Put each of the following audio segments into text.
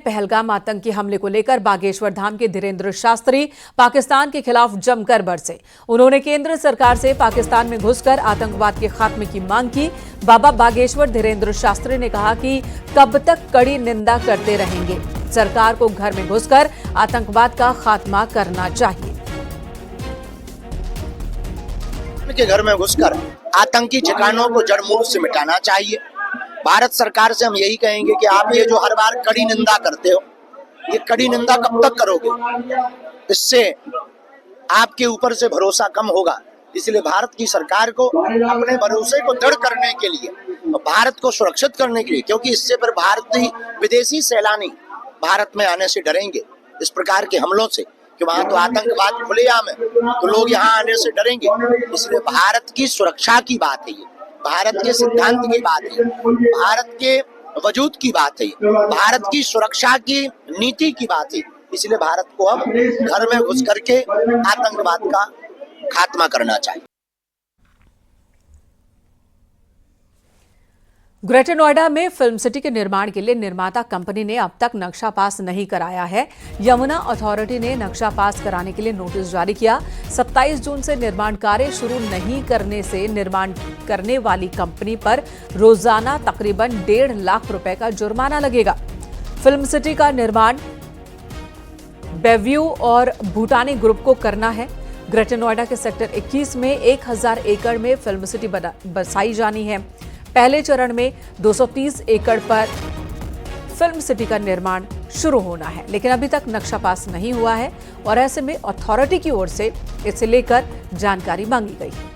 पहलगाम आतंकी हमले को लेकर बागेश्वर धाम के धीरेन्द्र शास्त्री पाकिस्तान के खिलाफ जमकर बरसे। उन्होंने केंद्र सरकार से पाकिस्तान में घुसकर आतंकवाद के खात्मे की मांग की। बाबा बागेश्वर धीरेन्द्र शास्त्री ने कहा कि कब तक कड़ी निंदा करते रहेंगे, सरकार को घर में घुसकर आतंकवाद का खात्मा करना चाहिए। के घर में घुसकर आतंकी ठिकानों को जड़ मूल से मिटाना चाहिए। भारत सरकार से हम यही कहेंगे कि आप ये जो हर बार कड़ी निंदा करते हो, ये कड़ी निंदा कब तक करोगे? इससे आपके ऊपर से भरोसा कम होगा। इसलिए भारत की सरकार को अपने भरोसे को दृढ़ करने के लिए, भारत को सुरक्षित करने के लिए, क्योंकि इससे फिर भारतीय विदेशी सैलानी भारत में आने से डरेंगे इस प्रकार के हमलों से, कि वहां तो आतंकवाद खुलेआम है, तो लोग यहाँ आने से डरेंगे। इसलिए भारत की सुरक्षा की बात है, ये भारत के सिद्धांत की बात है, भारत के वजूद की बात है, भारत की सुरक्षा की नीति की बात है। इसलिए भारत को अब घर में घुस करके आतंकवाद का खात्मा करना चाहिए। ग्रेटर नोएडा में फिल्म सिटी के निर्माण के लिए निर्माता कंपनी ने अब तक नक्शा पास नहीं कराया है। यमुना अथॉरिटी ने नक्शा पास कराने के लिए नोटिस जारी किया। 27 जून से निर्माण कार्य शुरू नहीं करने से निर्माण करने वाली कंपनी पर रोजाना तकरीबन 1.5 लाख रुपए का जुर्माना लगेगा। फिल्म सिटी का निर्माण बेव्यू और भूटानी ग्रुप को करना है। ग्रेटर नोएडा के सेक्टर 21 में 1000 एकड़ में फिल्म सिटी बसाई जानी है। पहले चरण में 230 एकड़ पर फिल्म सिटी का निर्माण शुरू होना है, लेकिन अभी तक नक्शा पास नहीं हुआ है और ऐसे में अथॉरिटी की ओर से इसे लेकर जानकारी मांगी गई है।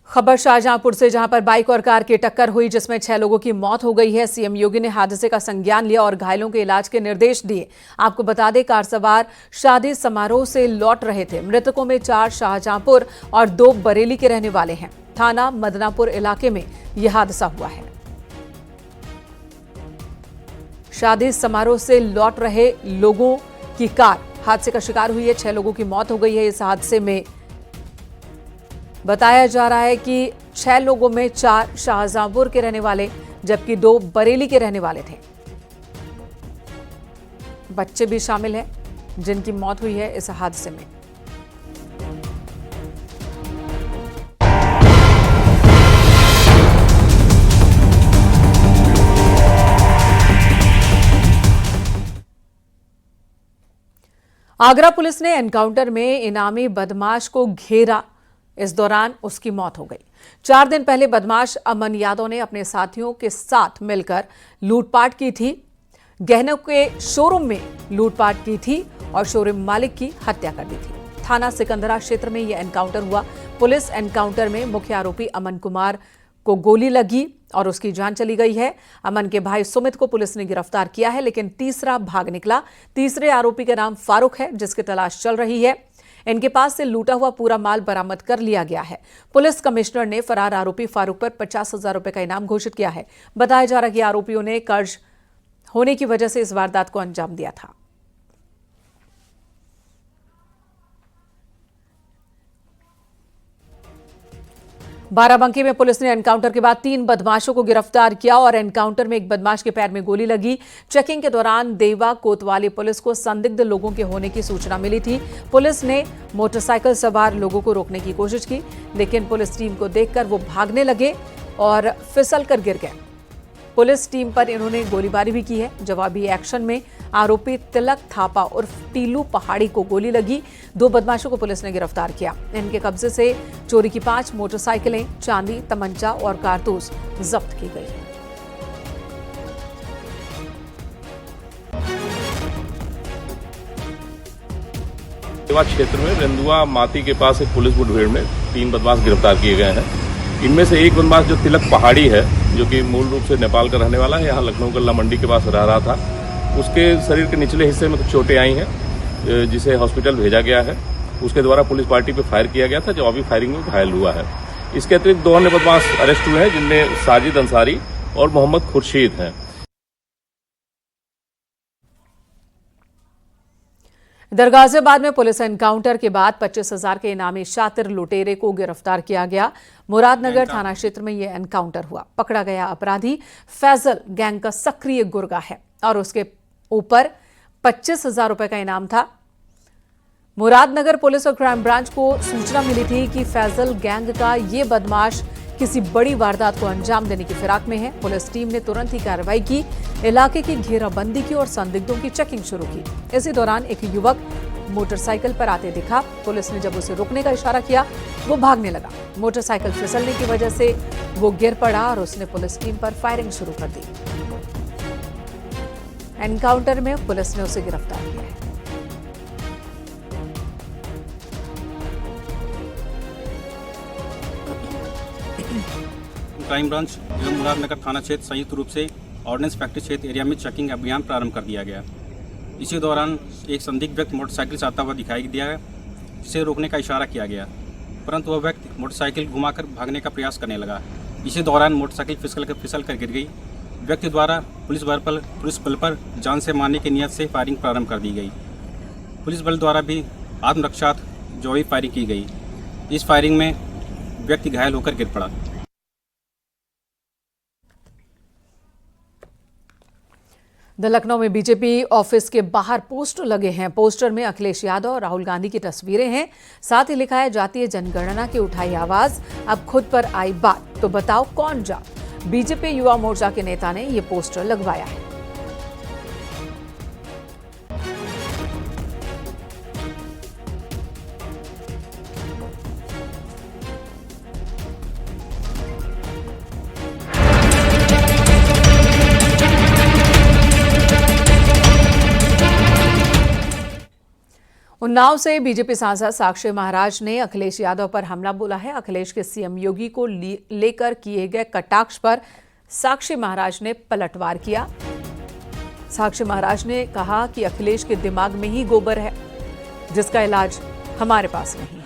खबर शाहजहांपुर से, जहां पर बाइक और कार की टक्कर हुई जिसमें 6 लोगों की मौत हो गई है। सीएम योगी ने हादसे का संज्ञान लिया और घायलों के इलाज के निर्देश दिए। आपको बता दें, कार सवार शादी समारोह से लौट रहे थे। मृतकों में 4 शाहजहांपुर और 2 बरेली के रहने वाले हैं। थाना मदनापुर इलाके में यह हादसा हुआ है। शादी समारोह से लौट रहे लोगों की कार हादसे का शिकार हुई है। 6 लोगों की मौत हो गई है। इस हादसे में बताया जा रहा है कि 6 लोगों में 4 शाहजहांपुर के रहने वाले जबकि 2 बरेली के रहने वाले थे। बच्चे भी शामिल हैं जिनकी मौत हुई है इस हादसे में। आगरा पुलिस ने एनकाउंटर में इनामी बदमाश को घेरा, इस दौरान उसकी मौत हो गई। 4 दिन पहले बदमाश अमन यादव ने अपने साथियों के साथ मिलकर लूटपाट की थी। गहनों के शोरूम में लूटपाट की थी और शोरूम मालिक की हत्या कर दी थी। थाना सिकंदरा क्षेत्र में यह एनकाउंटर हुआ। पुलिस एनकाउंटर में मुख्य आरोपी अमन कुमार को गोली लगी और उसकी जान चली गई है। अमन के भाई सुमित को पुलिस ने गिरफ्तार किया है, लेकिन तीसरा भाग निकला। तीसरे आरोपी का नाम फारूक है, जिसकी तलाश चल रही है। इनके पास से लूटा हुआ पूरा माल बरामद कर लिया गया है। पुलिस कमिश्नर ने फरार आरोपी फारूक पर 50,000 रुपए का इनाम घोषित किया है। बताया जा रहा है कि आरोपियों ने कर्ज होने की वजह से इस वारदात को अंजाम दिया था। बाराबंकी में पुलिस ने एनकाउंटर के बाद 3 बदमाशों को गिरफ्तार किया और एनकाउंटर में एक बदमाश के पैर में गोली लगी। चेकिंग के दौरान देवा कोतवाली पुलिस को संदिग्ध लोगों के होने की सूचना मिली थी। पुलिस ने मोटरसाइकिल सवार लोगों को रोकने की कोशिश की, लेकिन पुलिस टीम को देखकर वो भागने लगे और फिसल कर गिर गए। पुलिस टीम पर इन्होंने गोलीबारी भी की है। जवाबी एक्शन में आरोपी तिलक थापा उर्फ टीलू पहाड़ी को गोली लगी। 2 बदमाशों को पुलिस ने गिरफ्तार किया। इनके कब्जे से चोरी की 5 मोटरसाइकिलें, चांदी, तमंचा और कारतूस जब्त की गई है। क्षेत्र में रेंदुआ माती के पास एक पुलिस मुठभेड़ में 3 बदमाश गिरफ्तार किए गए हैं। इनमें से एक बदमाश जो तिलक पहाड़ी है, जो कि मूल रूप से नेपाल का रहने वाला है, यहाँ लखनऊ गल्ला मंडी के पास रह रहा था। उसके शरीर के निचले हिस्से में कुछ चोटें आई हैं, जिसे हॉस्पिटल भेजा गया है। उसके द्वारा पुलिस पार्टी पर फायर किया गया था, जो अभी फायरिंग में घायल हुआ है। इसके अतिरिक्त 2 अन्य बदमाश अरेस्ट हुए हैं, जिनमें साजिद अंसारी और मोहम्मद खुर्शीद हैं। इधर गाजियाबाद में पुलिस एनकाउंटर के बाद 25,000 के इनामी शातिर लुटेरे को गिरफ्तार किया गया। मुरादनगर थाना क्षेत्र में यह एनकाउंटर हुआ। पकड़ा गया अपराधी फैजल गैंग का सक्रिय गुर्गा है और उसके ऊपर 25,000 रुपए का इनाम था। मुरादनगर पुलिस और क्राइम ब्रांच को सूचना मिली थी कि फैजल गैंग का ये बदमाश किसी बड़ी वारदात को अंजाम देने की फिराक में है। पुलिस टीम ने तुरंत ही कार्रवाई की, इलाके की घेराबंदी की और संदिग्धों की चेकिंग शुरू की। इसी दौरान एक युवक मोटरसाइकिल पर आते दिखा। पुलिस ने जब उसे रुकने का इशारा किया, वो भागने लगा। मोटरसाइकिल फिसलने की वजह से वो गिर पड़ा और उसने पुलिस टीम पर फायरिंग शुरू कर दी। एनकाउंटर में पुलिस ने उसे गिरफ्तार किया है। क्राइम ब्रांच एवं मुरादनगर थाना क्षेत्र संयुक्त रूप से ऑर्डिनेंस फैक्ट्री क्षेत्र एरिया में चेकिंग अभियान प्रारंभ कर दिया गया। इसी दौरान एक संदिग्ध व्यक्ति मोटरसाइकिल से आता हुआ दिखाई दिया है, जिसे रोकने का इशारा किया गया, परंतु वह व्यक्ति मोटरसाइकिल घुमाकर भागने का प्रयास करने लगा। इसी दौरान मोटरसाइकिल फिसल कर गिर गई। व्यक्ति द्वारा पुलिस बल पर जान से मारने की नियत से फायरिंग प्रारंभ कर दी गई। पुलिस बल द्वारा भी आत्मरक्षार्थ जवाबी फायरिंग की गई। इस फायरिंग में व्यक्ति घायल होकर गिर पड़ा। लखनऊ में बीजेपी ऑफिस के बाहर पोस्टर लगे हैं। पोस्टर में अखिलेश यादव और राहुल गांधी की तस्वीरें हैं। साथ ही लिखा है, जातीय जनगणना की उठाई आवाज, अब खुद पर आई बात, तो बताओ कौन जात। बीजेपी युवा मोर्चा के नेता ने ये पोस्टर लगवाया है। उन्नाव से बीजेपी सांसद साक्षी महाराज ने अखिलेश यादव पर हमला बोला है। अखिलेश के सीएम योगी को लेकर किए गए कटाक्ष पर साक्षी महाराज ने पलटवार किया। साक्षी महाराज ने कहा कि अखिलेश के दिमाग में ही गोबर है, जिसका इलाज हमारे पास नहीं।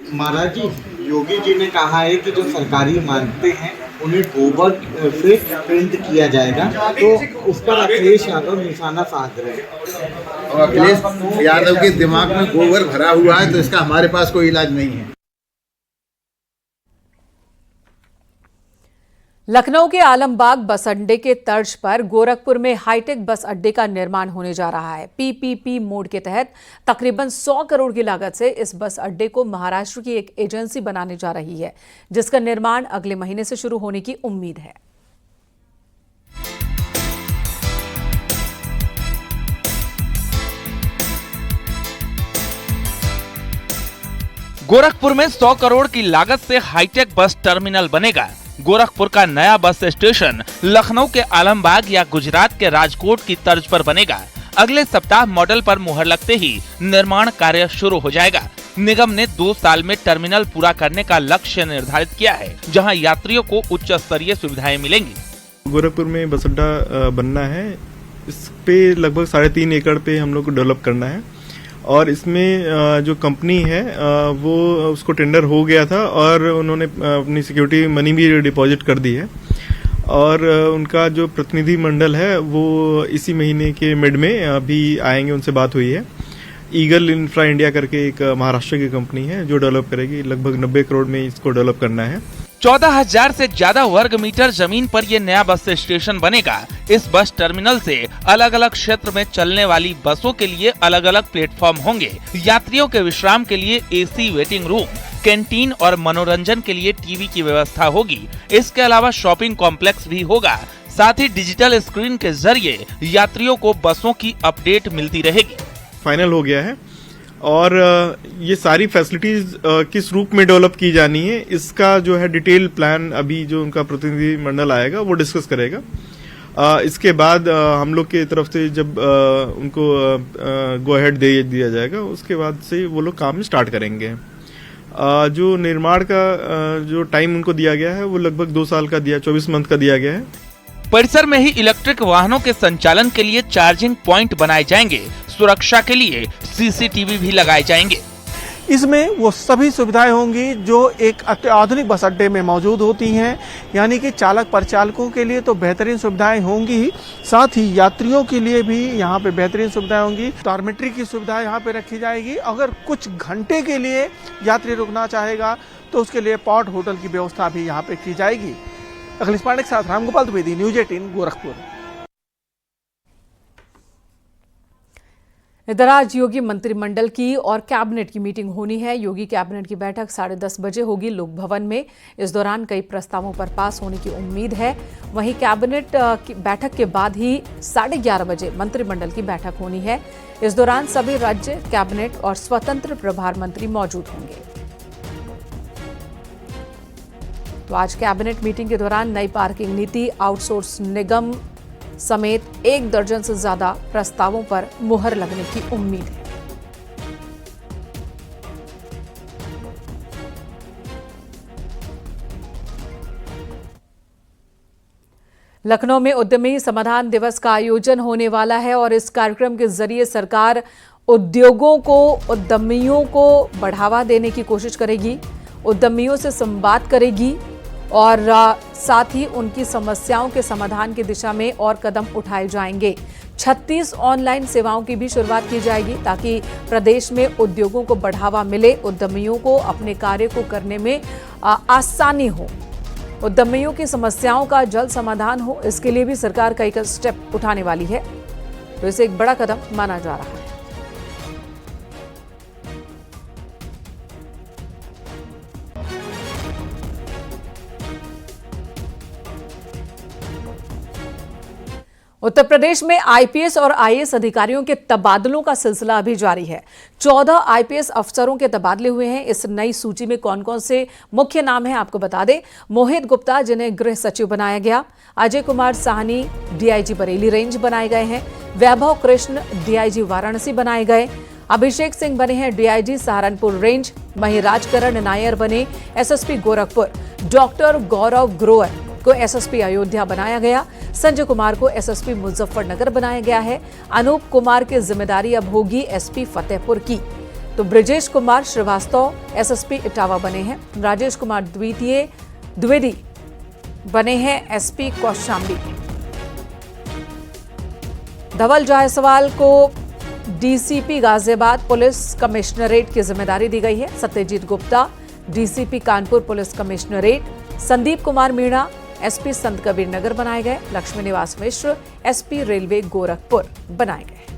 महाराज जी, योगी जी ने कहा है कि जो सरकारी मानते हैं उन्हें गोबर से पेंट किया जाएगा, तो उस पर अखिलेश यादव निशाना साध रहे हैं। और अखिलेश यादव के दिमाग में गोबर भरा हुआ है, तो इसका हमारे पास कोई इलाज नहीं है। लखनऊ के आलमबाग बस अड्डे के तर्ज पर गोरखपुर में हाईटेक बस अड्डे का निर्माण होने जा रहा है। पीपीपी मोड के तहत तकरीबन 100 करोड़ की लागत से इस बस अड्डे को महाराष्ट्र की एक एजेंसी बनाने जा रही है, जिसका निर्माण अगले महीने से शुरू होने की उम्मीद है। गोरखपुर में 100 करोड़ की लागत से हाईटेक बस टर्मिनल बनेगा। गोरखपुर का नया बस स्टेशन लखनऊ के आलमबाग या गुजरात के राजकोट की तर्ज पर बनेगा। अगले सप्ताह मॉडल पर मुहर लगते ही निर्माण कार्य शुरू हो जाएगा। निगम ने 2 साल में टर्मिनल पूरा करने का लक्ष्य निर्धारित किया है, जहां यात्रियों को उच्च स्तरीय सुविधाएं मिलेंगी। गोरखपुर में बस अड्डा बनना है। इस पे लगभग 3.5 एकड़ पे हम लोग को डेवलप करना है और इसमें जो कंपनी है वो उसको टेंडर हो गया था और उन्होंने अपनी सिक्योरिटी मनी भी डिपॉजिट कर दी है और उनका जो प्रतिनिधि मंडल है वो इसी महीने के मिड में अभी आएंगे, उनसे बात हुई है। ईगल इंफ्रा इंडिया करके एक महाराष्ट्र की कंपनी है जो डेवलप करेगी। लगभग 90 करोड़ में इसको डेवलप करना है। 14,000 से ज्यादा वर्ग मीटर जमीन पर ये नया बस स्टेशन बनेगा। इस बस टर्मिनल से अलग अलग क्षेत्र में चलने वाली बसों के लिए अलग अलग प्लेटफॉर्म होंगे। यात्रियों के विश्राम के लिए एसी वेटिंग रूम, कैंटीन और मनोरंजन के लिए टीवी की व्यवस्था होगी। इसके अलावा शॉपिंग कॉम्प्लेक्स भी होगा। साथ ही डिजिटल स्क्रीन के जरिए यात्रियों को बसों की अपडेट मिलती रहेगी। फाइनल हो गया है और ये सारी फैसिलिटीज किस रूप में डेवलप की जानी है, इसका जो है डिटेल प्लान अभी जो उनका प्रतिनिधि मंडल आएगा वो डिस्कस करेगा। इसके बाद हम लोग की तरफ से जब उनको गो अहेड दे दिया जाएगा, उसके बाद से वो लोग काम स्टार्ट करेंगे। जो निर्माण का जो टाइम उनको दिया गया है वो लगभग 2 साल का 24 मंथ का दिया गया है। परिसर में ही इलेक्ट्रिक वाहनों के संचालन के लिए चार्जिंग पॉइंट बनाए जाएंगे। सुरक्षा के लिए सीसीटीवी भी लगाए जाएंगे। इसमें वो सभी सुविधाएं होंगी जो एक अत्याधुनिक बस अड्डे में मौजूद होती हैं, यानी कि चालक परिचालकों के लिए तो बेहतरीन सुविधाएं होंगी ही, साथ ही यात्रियों के लिए भी यहाँ पे बेहतरीन सुविधाएं होंगी। डॉर्मेट्री की सुविधा यहाँ पे रखी जाएगी। अगर कुछ घंटे के लिए यात्री रुकना चाहेगा तो उसके लिए पॉट होटल की व्यवस्था भी यहाँ पे की जाएगी। अखिलेश पांडे के साथ रामगोपाल द्विवेदी, न्यूज 18 गोरखपुर। इधर आज योगी मंत्रिमंडल की और कैबिनेट की मीटिंग होनी है। योगी कैबिनेट की बैठक 10:30 बजे होगी लोक भवन में। इस दौरान कई प्रस्तावों पर पास होने की उम्मीद है। वहीं कैबिनेट की बैठक के बाद ही 11:30 बजे मंत्रिमंडल की बैठक होनी है। इस दौरान सभी राज्य कैबिनेट और स्वतंत्र प्रभार मंत्री मौजूद होंगे। तो आज कैबिनेट मीटिंग के दौरान नई पार्किंग नीति, आउटसोर्स निगम समेत 1 दर्जन से ज्यादा प्रस्तावों पर मुहर लगने की उम्मीद है। लखनऊ में उद्यमी समाधान दिवस का आयोजन होने वाला है और इस कार्यक्रम के जरिए सरकार उद्योगों को, उद्यमियों को बढ़ावा देने की कोशिश करेगी, उद्यमियों से संवाद करेगी और साथ ही उनकी समस्याओं के समाधान की दिशा में और कदम उठाए जाएंगे। 36 ऑनलाइन सेवाओं की भी शुरुआत की जाएगी ताकि प्रदेश में उद्योगों को बढ़ावा मिले, उद्यमियों को अपने कार्य को करने में आसानी हो, उद्यमियों की समस्याओं का जल्द समाधान हो। इसके लिए भी सरकार कई स्टेप उठाने वाली है, तो इसे एक बड़ा कदम माना जा रहा है। उत्तर प्रदेश में आईपीएस और आईएएस अधिकारियों के तबादलों का सिलसिला अभी जारी है। 14 आईपीएस अफसरों के तबादले हुए हैं। इस नई सूची में कौन कौन से मुख्य नाम हैं आपको बता दें। मोहित गुप्ता, जिन्हें गृह सचिव बनाया गया। अजय कुमार साहनी डीआईजी बरेली रेंज बनाए गए हैं। वैभव कृष्ण डीआईजी वाराणसी बनाए गए। अभिषेक सिंह बने हैं डीआईजी सहारनपुर रेंज। महिराजकरण नायर बने एसएसपी गोरखपुर। डॉक्टर गौरव ग्रोवर को एसएसपी अयोध्या बनाया गया। संजय कुमार को एसएसपी मुजफ्फरनगर बनाया गया है। अनूप कुमार की जिम्मेदारी अब होगी एसपी फतेहपुर की। तो ब्रजेश कुमार श्रीवास्तव एसएसपी इटावा बने हैं। राजेश कुमार द्विवेदी बने हैं एसपी कौशाम्बी। धवल जायसवाल को डीसीपी गाजियाबाद पुलिस कमिश्नरेट की जिम्मेदारी दी गई है। Satyajit Gupta DCP Kanpur police commissionerate. Sandeep Kumar Meena SP संत कबीर नगर बनाए गए। लक्ष्मी निवास मिश्र एसपी रेलवे गोरखपुर बनाए गए।